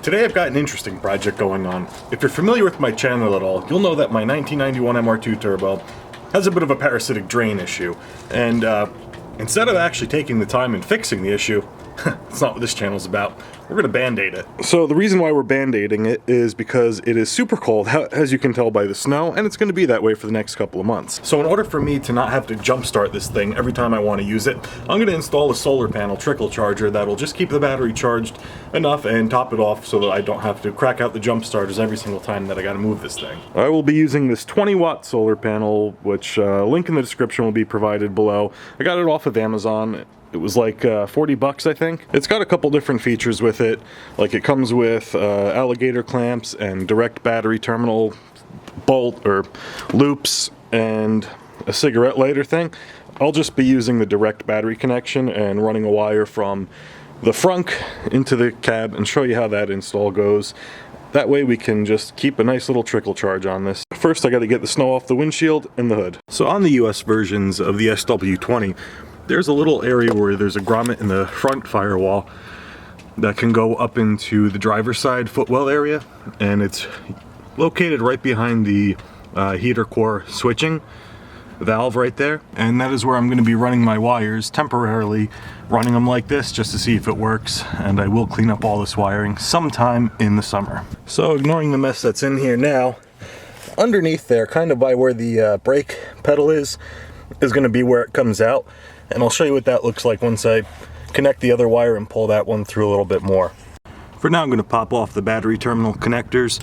Today I've got an interesting project going on. If you're familiar with my channel at all, you'll know that my 1991 MR2 turbo has a bit of a parasitic drain issue. And instead of actually taking the time and fixing the issue, that's not what this channel's about. We're gonna band-aid it. So the reason why we're band-aiding it is because it is super cold, as you can tell by the snow, and it's gonna be that way for the next couple of months. So in order for me to not have to jumpstart this thing every time I want to use it, I'm gonna install a solar panel trickle charger that'll just keep the battery charged enough and top it off so that I don't have to crack out the jump starters every single time that I gotta move this thing. I will be using this 20-watt solar panel, which link in the description will be provided below. I got it off of Amazon. It was like 40 bucks, I think. It's got a couple different features with it. Like it comes with alligator clamps and direct battery terminal bolt or loops and a cigarette lighter thing. I'll just be using the direct battery connection and running a wire from the frunk into the cab and show you how that install goes. That way we can just keep a nice little trickle charge on this. First I got to get the snow off the windshield and the hood. So on the US versions of the SW20, there's a little area where there's a grommet in the front firewall that can go up into the driver's side footwell area, and it's located right behind the heater core switching valve right there. And that is where I'm going to be running my wires temporarily, running them like this just to see if it works, and I will clean up all this wiring sometime in the summer. So ignoring the mess that's in here now, underneath there, kind of by where the brake pedal is going to be where it comes out. And I'll show you what that looks like once I connect the other wire and pull that one through a little bit more. For now I'm going to pop off the battery terminal connectors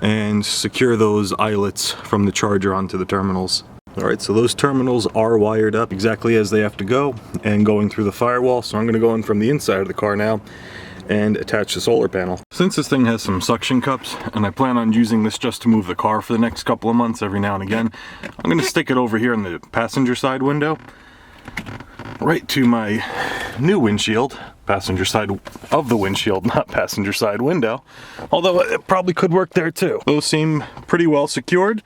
and secure those eyelets from the charger onto the terminals. Alright, so those terminals are wired up exactly as they have to go and going through the firewall, so I'm going to go in from the inside of the car now and attach the solar panel. Since this thing has some suction cups, and I plan on using this just to move the car for the next couple of months every now and again, I'm going to stick it over here in the passenger side window, right to my new windshield, passenger side of the windshield, not passenger side window, although it probably could work there too. Those seem pretty well secured,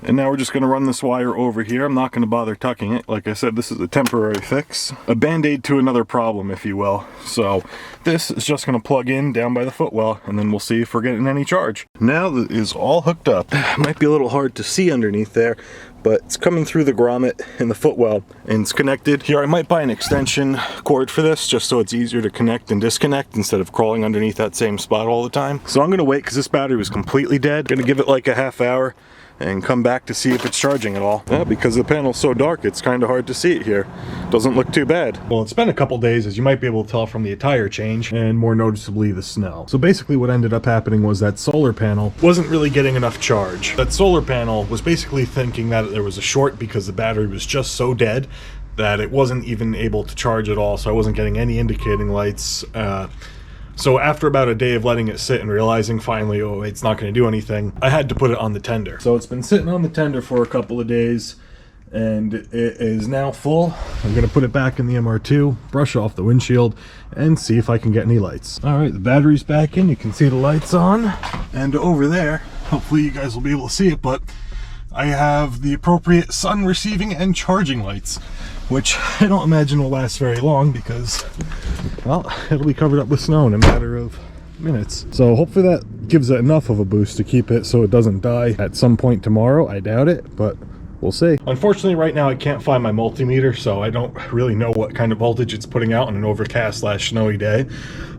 and now we're just going to run this wire over here. I'm not going to bother tucking it. Like I said, this is a temporary fix, a band-aid to another problem, if you will. So this is just going to plug in down by the footwell, and then we'll see if we're getting any charge. Now that is all hooked up. Might be a little hard to see underneath there, but it's coming through the grommet in the footwell and it's connected. Here, I might buy an extension cord for this just so it's easier to connect and disconnect instead of crawling underneath that same spot all the time. So I'm gonna wait because this battery was completely dead. Gonna give it like a half hour and come back to see if it's charging at all. Yeah, because the panel's so dark, it's kind of hard to see it here. Doesn't look too bad. Well, it's been a couple days, as you might be able to tell from the tire change, and more noticeably the snow. So basically what ended up happening was that solar panel wasn't really getting enough charge. That solar panel was basically thinking that there was a short because the battery was just so dead that it wasn't even able to charge at all, so I wasn't getting any indicating lights. So after about a day of letting it sit and realizing finally, oh, it's not going to do anything, I had to put it on the tender. So it's been sitting on the tender for a couple of days, and it is now full. I'm going to put it back in the MR2, brush off the windshield, and see if I can get any lights. Alright, the battery's back in. You can see the lights on. And over there, hopefully you guys will be able to see it, but I have the appropriate sun receiving and charging lights, which I don't imagine will last very long because, well, it'll be covered up with snow in a matter of minutes. So hopefully that gives it enough of a boost to keep it so it doesn't die at some point tomorrow. I doubt it, but we'll see. Unfortunately, right now I can't find my multimeter, so I don't really know what kind of voltage it's putting out on an overcast/snowy day.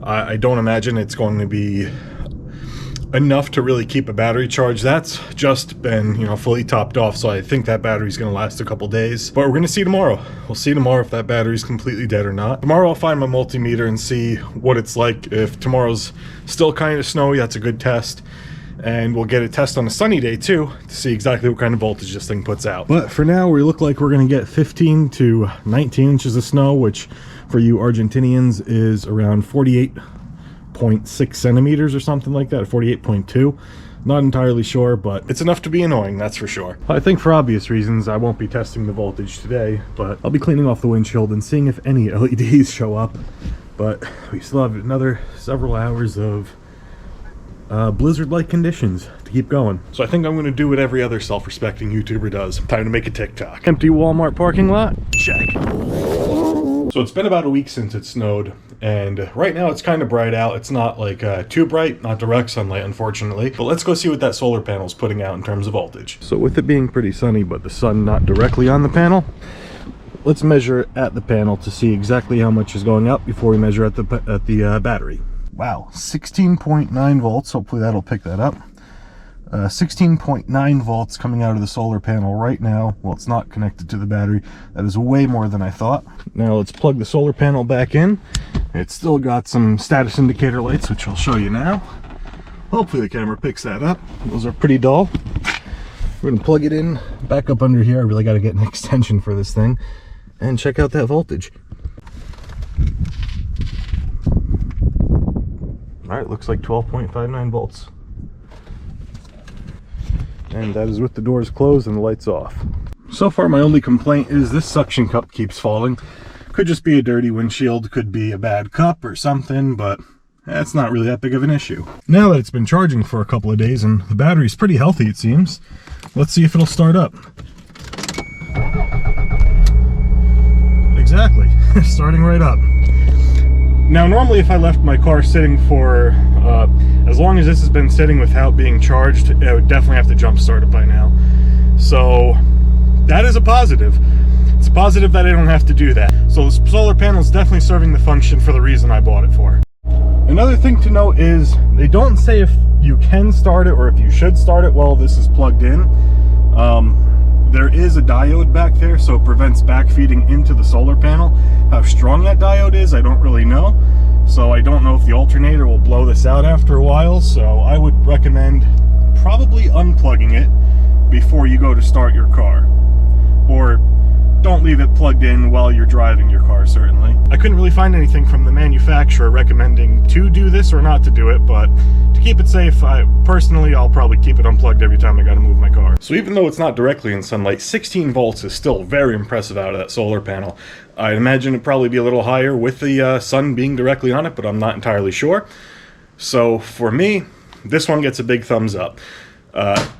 I don't imagine it's going to be enough to really keep a battery charge. That's just been, you know, fully topped off, so I think that battery's going to last a couple days. But we're going to see tomorrow. We'll see tomorrow if that battery's completely dead or not. Tomorrow I'll find my multimeter and see what it's like. If tomorrow's still kind of snowy, that's a good test. And we'll get a test on a sunny day too to see exactly what kind of voltage this thing puts out. But for now, we look like we're going to get 15 to 19 inches of snow, which for you Argentinians is around 48.6 centimeters or something like that, 48.2. Not entirely sure, but it's enough to be annoying, that's for sure. I think for obvious reasons I won't be testing the voltage today, but I'll be cleaning off the windshield and seeing if any LEDs show up. But we still have another several hours of blizzard-like conditions to keep going. So I think I'm going to do what every other self-respecting YouTuber does. Time to make a TikTok. Empty Walmart parking lot? Check. So it's been about a week since it snowed, and right now it's kind of bright out. It's not like too bright, not direct sunlight unfortunately, but let's go see what that solar panel is putting out in terms of voltage. So with it being pretty sunny but the sun not directly on the panel, let's measure at the panel to see exactly how much is going up before we measure at the battery. Wow, 16.9 volts, hopefully that'll pick that up. 16.9 volts coming out of the solar panel right now. Well, it's not connected to the battery. That is way more than I thought. Now let's plug the solar panel back in. It's still got some status indicator lights, which I'll show you now. Hopefully the camera picks that up. Those are pretty dull. We're gonna plug it in back up under here. I really got to get an extension for this thing and check out that voltage. All right, looks like 12.59 volts. And that is with the doors closed and the lights off. So far my only complaint is this suction cup keeps falling. Could just be a dirty windshield, could be a bad cup or something, but that's not really that big of an issue. Now that it's been charging for a couple of days and the battery's pretty healthy it seems, let's see if it'll start up. Exactly, starting right up. Now normally if I left my car sitting for as long as this has been sitting without being charged, it would definitely have to jump start it by now. So that is a positive. It's a positive that I don't have to do that. So the solar panel is definitely serving the function for the reason I bought it for. Another thing to note is they don't say if you can start it or if you should start it while this is plugged in. There is a diode back there, so it prevents backfeeding into the solar panel. How strong that diode is, I don't really know. So I don't know if the alternator will blow this out after a while, so I would recommend probably unplugging it before you go to start your car. Or don't leave it plugged in while you're driving your car, certainly. I couldn't really find anything from the manufacturer recommending to do this or not to do it, but to keep it safe, personally, I'll probably keep it unplugged every time I gotta move my car. So even though it's not directly in sunlight, 16 volts is still very impressive out of that solar panel. I'd imagine it'd probably be a little higher with the sun being directly on it, but I'm not entirely sure. So for me, this one gets a big thumbs up.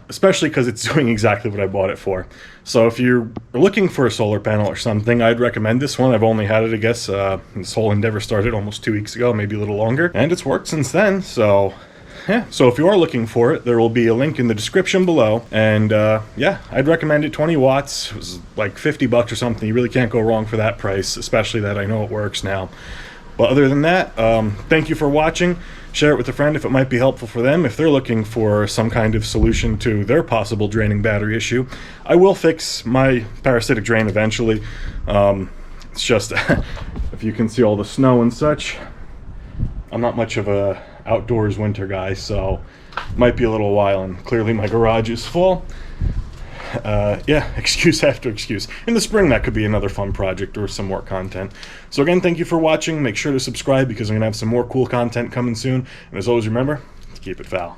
Especially because it's doing exactly what I bought it for. So if you're looking for a solar panel or something, I'd recommend this one. I've only had it, I guess, this whole endeavor started almost 2 weeks ago, maybe a little longer, and it's worked since then, so yeah. So if you are looking for it, there will be a link in the description below, and yeah, I'd recommend it. 20 watts, it was like 50 bucks or something. You really can't go wrong for that price, especially that I know it works now. But other than that, thank you for watching. Share it with a friend if it might be helpful for them. If they're looking for some kind of solution to their possible draining battery issue, I will fix my parasitic drain eventually. It's just, if you can see all the snow and such, I'm not much of a outdoors winter guy, so it might be a little while, and clearly my garage is full. Yeah, excuse after excuse. In the spring, that could be another fun project or some more content. So again, thank you for watching. Make sure to subscribe because I'm going to have some more cool content coming soon. And as always, remember to keep it foul.